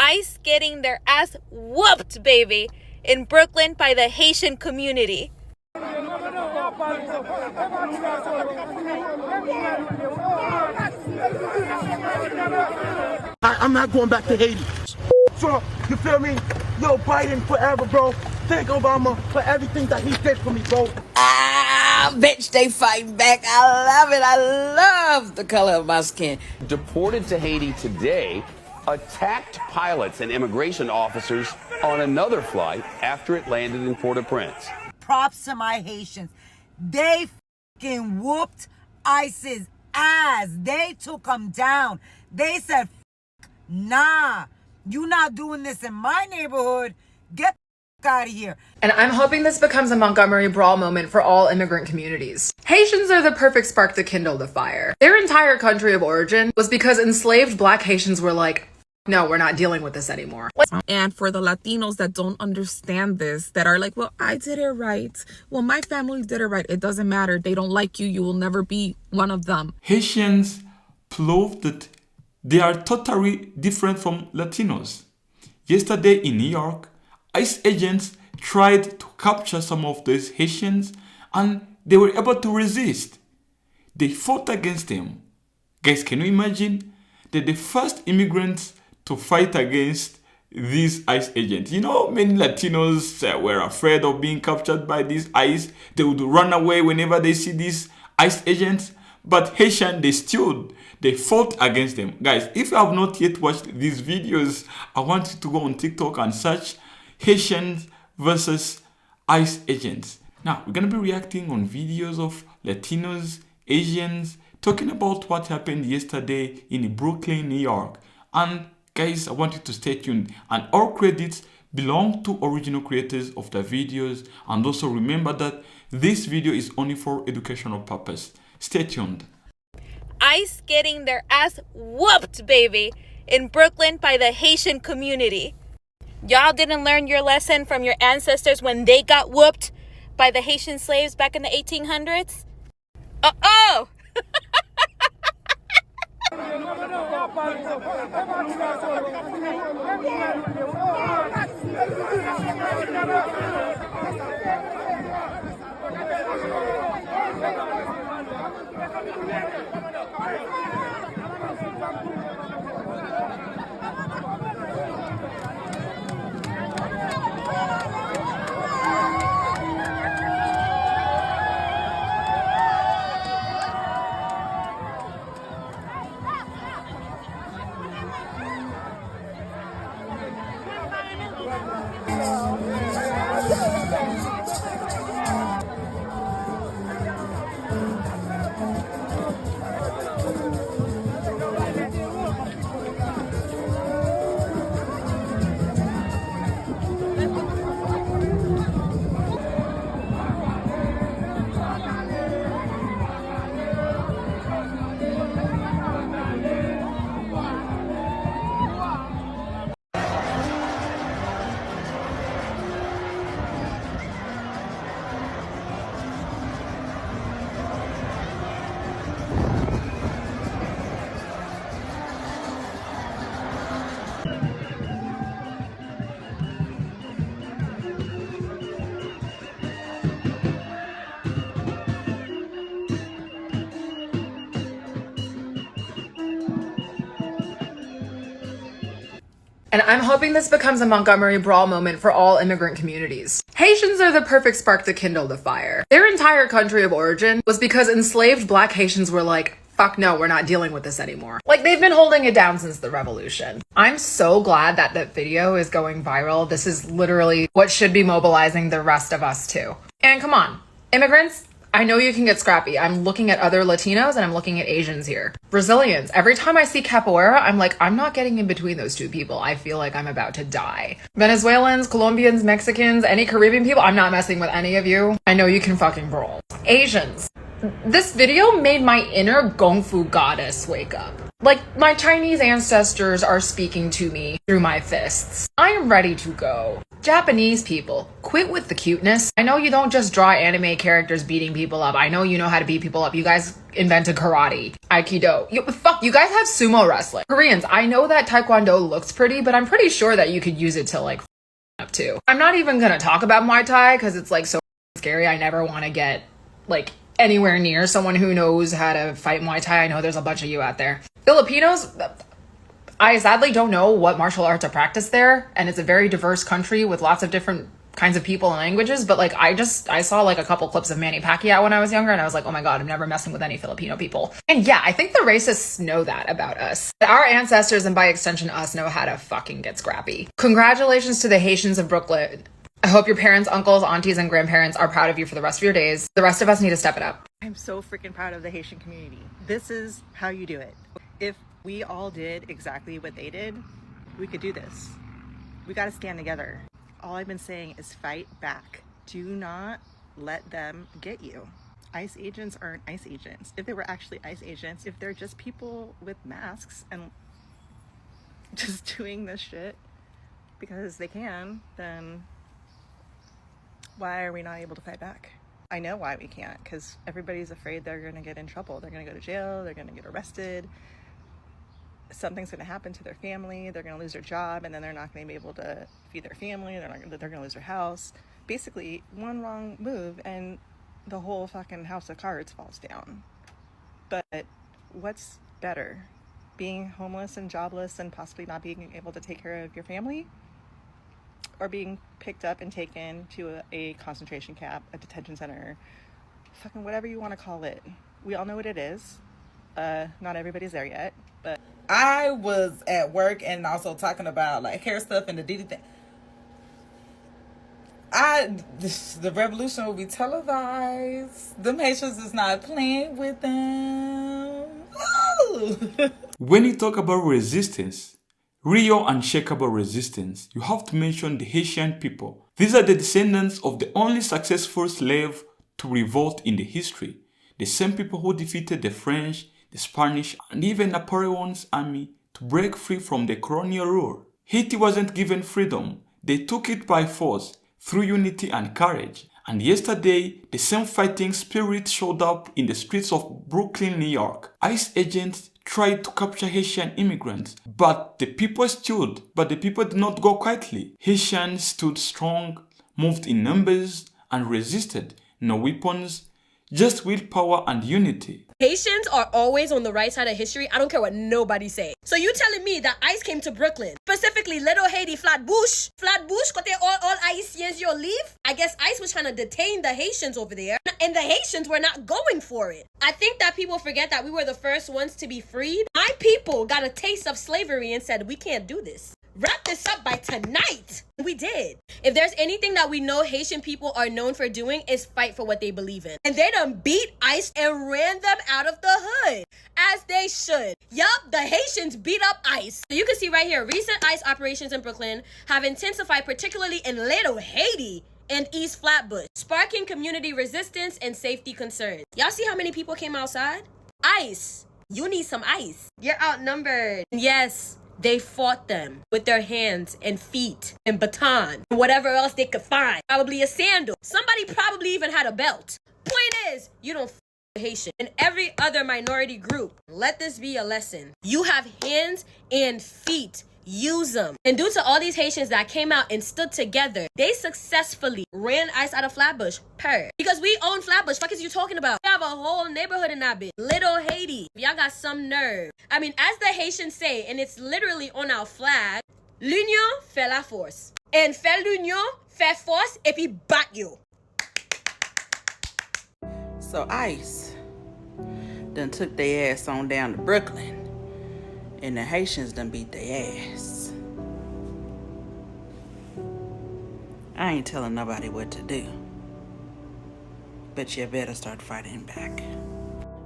ICE getting their ass whooped, baby, in Brooklyn by the Haitian community. I'm not going back to Haiti. Trump, you feel me? Yo, Biden forever, bro. Thank Obama for everything that he did for me, bro. Bitch, they fighting back. I love it. I love the color of my skin. Deported to Haiti today, attacked pilots and immigration officers on another flight after it landed in Port-au-Prince. Props to my Haitians. They fucking whooped ISIS's ass. They took them down. They said, nah, you not doing this in my neighborhood. Get the out of here. And I'm hoping this becomes a Montgomery Brawl moment for all immigrant communities. Haitians are the perfect spark to kindle the fire. Their entire country of origin was because enslaved Black Haitians were like, no, we're not dealing with this anymore. And for the Latinos that don't understand this, that are like, well, I did it right. Well, my family did it right. It doesn't matter. They don't like you. You will never be one of them. Haitians proved that they are totally different from Latinos. Yesterday in New York, ICE agents tried to capture some of those Haitians and they were able to resist. They fought against them. Guys, can you imagine? They're the first immigrants to fight against these ICE agents. You know, many Latinos were afraid of being captured by these ICE. They would run away whenever they see these ICE agents. But Haitian, they stood. They fought against them. Guys, if you have not yet watched these videos, I want you to go on TikTok and search Haitians versus ICE agents. Now, we're going to be reacting on videos of Latinos, Asians, talking about what happened yesterday in Brooklyn, New York. And guys, I want you to stay tuned. And all credits belong to original creators of the videos. And also remember that this video is only for educational purpose. Stay tuned. ICE getting their ass whooped, baby, in Brooklyn by the Haitian community. Y'all didn't learn your lesson from your ancestors when they got whooped by the Haitian slaves back in the 1800s? Uh-oh! And I'm hoping this becomes a Montgomery Brawl moment for all immigrant communities. Haitians are the perfect spark to kindle the fire. Their entire country of origin was because enslaved Black Haitians were like, fuck no, we're not dealing with this anymore. Like, they've been holding it down since the revolution. I'm so glad that that video is going viral. This is literally what should be mobilizing the rest of us too. And come on, immigrants, I know you can get scrappy. I'm looking at other Latinos and I'm looking at Asians here. Brazilians, every time I see capoeira, I'm like, I'm not getting in between those two people. I feel like I'm about to die. Venezuelans, Colombians, Mexicans, any Caribbean people, I'm not messing with any of you. I know you can fucking brawl. Asians, This video made my inner Kung Fu goddess wake up. Like, my Chinese ancestors are speaking to me through my fists. I am ready to go. Japanese people, quit with the cuteness. I know you don't just draw anime characters beating people up. I know you know how to beat people up. You guys invented karate, aikido. You guys have sumo wrestling. Koreans, I know that taekwondo looks pretty, but I'm pretty sure that you could use it to like up too. I'm not even gonna talk about Muay Thai because it's like so scary. I never want to get like anywhere near someone who knows how to fight Muay Thai. I know there's a bunch of you out there. Filipinos, I sadly don't know what martial arts are practiced there, and it's a very diverse country with lots of different kinds of people and languages, but like I saw like a couple clips of Manny Pacquiao when I was younger, and I was like, oh my god, I'm never messing with any Filipino people. And yeah, I think the racists know that about us. Our ancestors, and by extension us, know how to fucking get scrappy. Congratulations to the Haitians of Brooklyn. I hope your parents, uncles, aunties, and grandparents are proud of you for the rest of your days. The rest of us need to step it up. I'm so freaking proud of the Haitian community. This is how you do it. If we all did exactly what they did, we could do this. We got to stand together. All I've been saying is fight back. Do not let them get you. ICE agents aren't ICE agents. If they were actually ICE agents, if they're just people with masks and just doing this shit because they can, then why are we not able to fight back? I know why we can't, because everybody's afraid they're going to get in trouble. They're going to go to jail. They're going to get arrested. Something's going to happen to their family. They're going to lose their job, and then they're not going to be able to feed their family. They're going to lose their house. Basically, one wrong move and the whole fucking house of cards falls down. But what's better? Being homeless and jobless and possibly not being able to take care of your family? Or being picked up and taken to a concentration camp, a detention center, fucking whatever you want to call it. We all know what it is. Not everybody's there yet, but I was at work and also talking about like hair stuff and the Diddy thing. The revolution will be televised. Them Haitians is not playing with them. When you talk about resistance, real unshakable resistance, you have to mention the Haitian people. These are the descendants of the only successful slave to revolt in the history. The same people who defeated the French, the Spanish, and even Napoleon's army to break free from the colonial rule. Haiti wasn't given freedom. They took it by force through unity and courage. And yesterday, the same fighting spirit showed up in the streets of Brooklyn, New York. ICE agents tried to capture Haitian immigrants, but the people did not go quietly. Haitians stood strong, moved in numbers, and resisted. No weapons, just willpower and unity. Haitians are always on the right side of history. I don't care what nobody say. So you telling me that ICE came to Brooklyn, specifically Little Haiti, Flatbush, kote all Haitians you leave? I guess ICE was trying to detain the Haitians over there, and the Haitians were not going for it. I think that people forget that we were the first ones to be freed. My people got a taste of slavery and said, we can't do this. Wrap this up by tonight. We did. If there's anything that we know Haitian people are known for doing, is fight for what they believe in. And they done beat ICE and ran them out of the hood. As they should. Yup, the Haitians beat up ICE. So you can see right here, recent ICE operations in Brooklyn have intensified, particularly in Little Haiti and East Flatbush, sparking community resistance and safety concerns. Y'all see how many people came outside? ICE, you need some ice. You're outnumbered. Yes, they fought them with their hands and feet and baton and whatever else they could find. Probably a sandal. Somebody probably even had a belt. Point is, you don't f Haitian and every other minority group. Let this be a lesson. You have hands and feet. Use them. And due to all these Haitians that came out and stood together, they successfully ran ICE out of Flatbush. Because we own Flatbush. Fuck is you talking about? We have a whole neighborhood in that bitch. Little Haiti. Y'all got some nerve. I mean, as the Haitians say, and it's literally on our flag, l'union fait la force. And fait l'union, fait force, et puis bat you. So ICE done took their ass on down to Brooklyn. And the Haitians done beat their ass. I ain't telling nobody what to do. But you better start fighting back.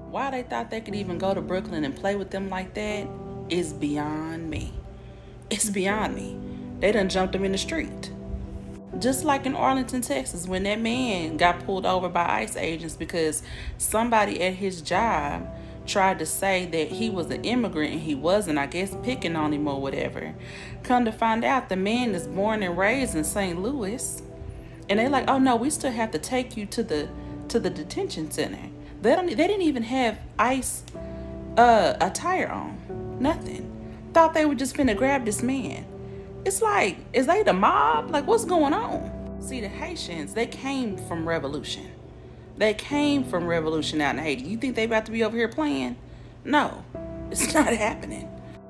Why they thought they could even go to Brooklyn and play with them like that is beyond me. It's beyond me. They done jumped them in the street. Just like in Arlington, Texas, when that man got pulled over by ICE agents because somebody at his job tried to say that he was an immigrant and he wasn't, I guess picking on him or whatever. Come to find out, the man is born and raised in St. Louis. And they're like, oh no, we still have to take you to the detention center. They didn't even have ICE attire on. Nothing. Thought they were just finna grab this man. It's like, is they the mob? Like, what's going on? See, the Haitians, they came from revolution. They came from revolution out in Haiti. You think they about to be over here playing? No, it's not happening.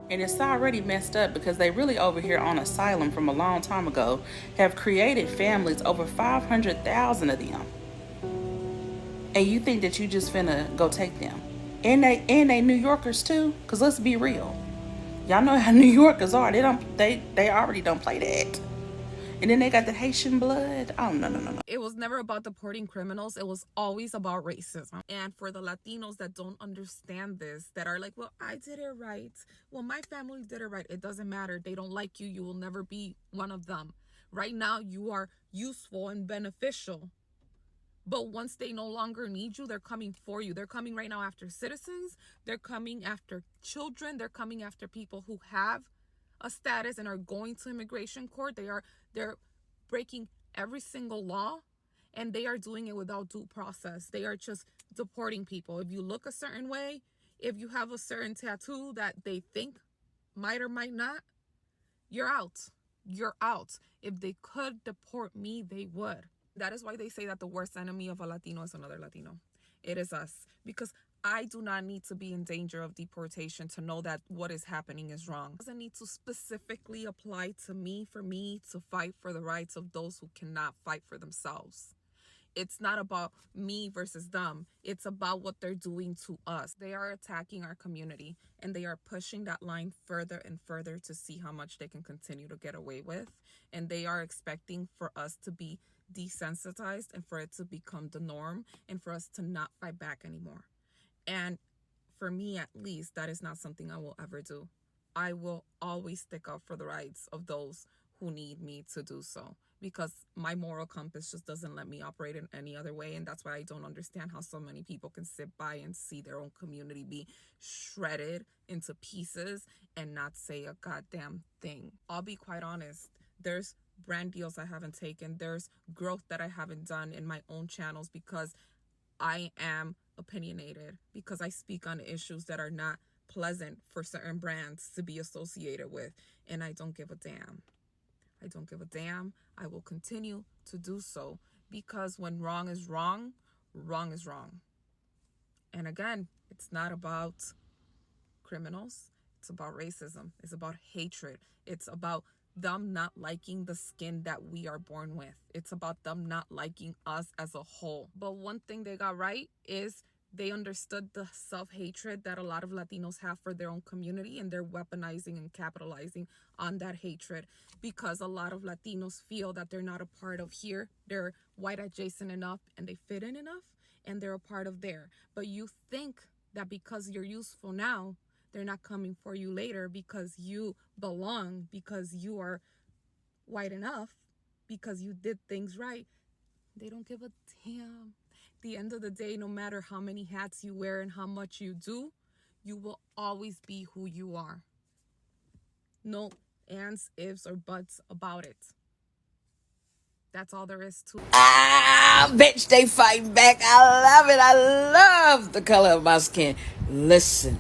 And it's already messed up because they really over here on asylum from a long time ago have created families, over 500,000 of them. And you think that you just finna go take them. And they New Yorkers too, because let's be real. Y'all know how New Yorkers are. They already don't play that. And then they got the Haitian blood. Oh, no. It was never about deporting criminals. It was always about racism. And for the Latinos that don't understand this, that are like, well, I did it right. Well, my family did it right. It doesn't matter. They don't like you. You will never be one of them. Right now, you are useful and beneficial. But once they no longer need you, they're coming for you. They're coming right now after citizens. They're coming after children. They're coming after people who have a status and are going to immigration court. They're breaking every single law, and they are doing it without due process. They are just deporting people. If you look a certain way, if you have a certain tattoo that they think might or might not, you're out. You're out. If they could deport me, they would. That is why they say that the worst enemy of a Latino is another Latino. It is us. Because I do not need to be in danger of deportation to know that what is happening is wrong. It doesn't need to specifically apply to me for me to fight for the rights of those who cannot fight for themselves. It's not about me versus them. It's about what they're doing to us. They are attacking our community, and they are pushing that line further and further to see how much they can continue to get away with. And they are expecting for us to be desensitized and for it to become the norm and for us to not fight back anymore. And for me, at least, that is not something I will ever do. I will always stick up for the rights of those who need me to do so, because my moral compass just doesn't let me operate in any other way. And that's why I don't understand how so many people can sit by and see their own community be shredded into pieces and not say a goddamn thing. I'll be quite honest. There's brand deals I haven't taken. There's growth that I haven't done in my own channels because I am opinionated, because I speak on issues that are not pleasant for certain brands to be associated with. And I don't give a damn. I don't give a damn. I will continue to do so, because when wrong is wrong, wrong is wrong. And again, it's not about criminals. It's about racism. It's about hatred. It's about them not liking the skin that we are born with. It's about them not liking us as a whole. But one thing they got right is they understood the self-hatred that a lot of Latinos have for their own community, and they're weaponizing and capitalizing on that hatred, because a lot of Latinos feel that they're not a part of here. They're white adjacent enough and they fit in enough and they're a part of there. But you think that because you're useful now, they're not coming for you later because you belong, because you are white enough, because you did things right. They don't give a damn. At the end of the day, no matter how many hats you wear and how much you do, you will always be who you are. No ands, ifs, or buts about it. That's all there is to it. Bitch, they fighting back. I love it. I love the color of my skin. Listen,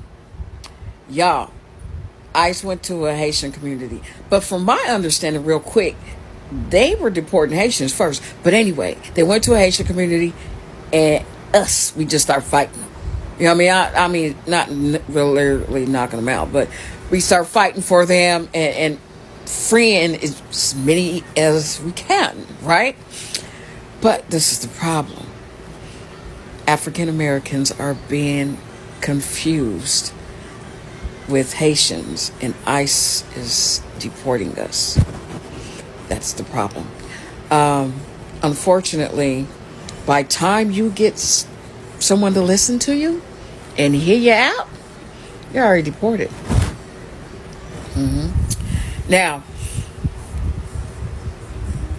y'all, ICE went to a Haitian community. But from my understanding, real quick, they were deporting Haitians first. But anyway, they went to a Haitian community, and we just start fighting them. You know what I mean? Not literally knocking them out, but we start fighting for them and freeing as many as we can, right? But this is the problem. African Americans are being confused with Haitians, and ICE is deporting us. That's the problem. Unfortunately, by the time you get someone to listen to you and hear you out, you're already deported. Now,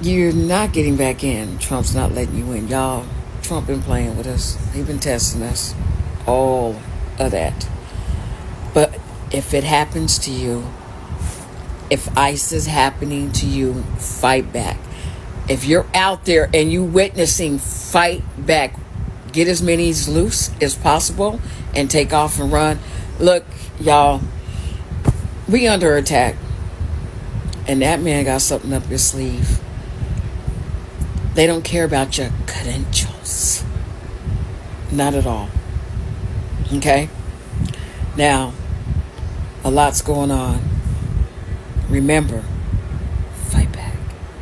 You're not getting back in. Trump's not letting you in. Y'all, Trump been playing with us. He been testing us. All of that. But if it happens to you, if ICE is happening to you, fight back. If you're out there and you witnessing, fight back. Get as many loose as possible and take off and run. Look, y'all, we under attack. And that man got something up his sleeve. They don't care about your credentials. Not at all. Okay? Now, a lot's going on. Remember, fight back.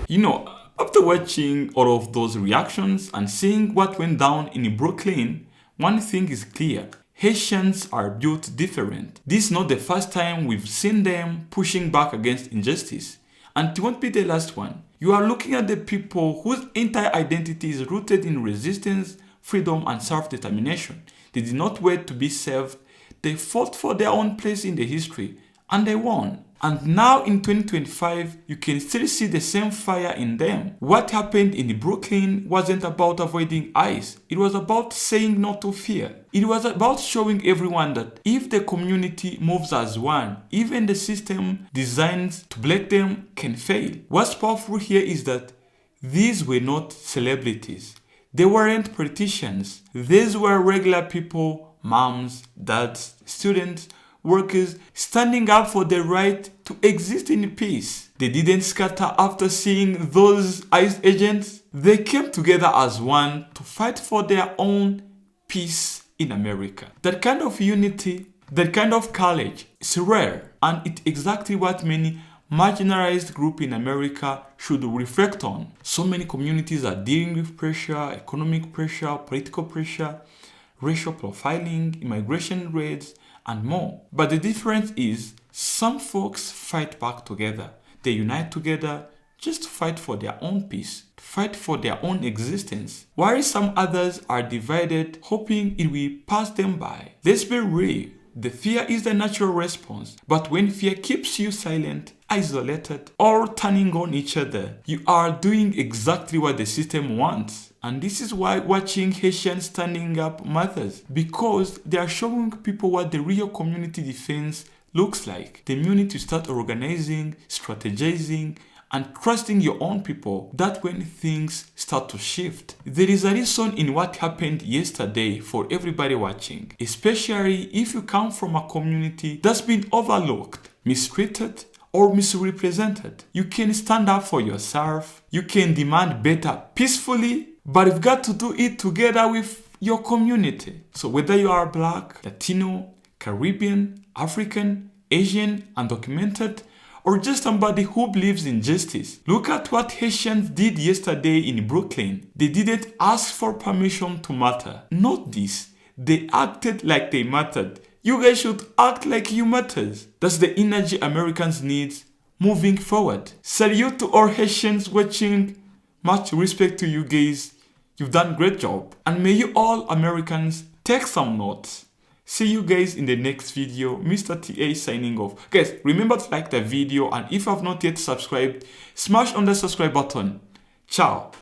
You know, after watching all of those reactions and seeing what went down in Brooklyn, one thing is clear. Haitians are built different. This is not the first time we've seen them pushing back against injustice. And it won't be the last one. You are looking at the people whose entire identity is rooted in resistance, freedom, and self-determination. They did not wait to be served. They fought for their own place in the history, and they won. And now in 2025, you can still see the same fire in them. What happened in Brooklyn wasn't about avoiding ICE. It was about saying no to fear. It was about showing everyone that if the community moves as one, even the system designed to break them can fail. What's powerful here is that these were not celebrities. They weren't politicians. These were regular people, moms, dads, students, workers standing up for the right to exist in peace. They didn't scatter after seeing those ICE agents. They came together as one to fight for their own peace in America. That kind of unity, that kind of courage is rare, and it's exactly what many marginalized groups in America should reflect on. So many communities are dealing with pressure, economic pressure, political pressure, racial profiling, immigration raids, and more. But the difference is some folks fight back together. They unite together just to fight for their own peace, to fight for their own existence, while some others are divided, hoping it will pass them by. Let's be real. The fear is the natural response, but when fear keeps you silent, isolated, or turning on each other, you are doing exactly what the system wants. And this is why watching Haitians standing up matters, because they are showing people what the real community defense looks like. The need to start organizing, strategizing, and trusting your own people. That when things start to shift. There is a reason in what happened yesterday for everybody watching, especially if you come from a community that's been overlooked, mistreated, or misrepresented. You can stand up for yourself. You can demand better peacefully, but you've got to do it together with your community. So whether you are Black, Latino, Caribbean, African, Asian, undocumented, or just somebody who believes in justice. Look at what Haitians did yesterday in Brooklyn. They didn't ask for permission to matter. Not this. They acted like they mattered. You guys should act like you matters. That's the energy Americans need moving forward. Salute to all Haitians watching. Much respect to you guys. You've done a great job. And may you all Americans take some notes. See you guys in the next video. Mr. TA signing off. Guys, remember to like the video, and if you have not yet subscribed, smash on the subscribe button. Ciao.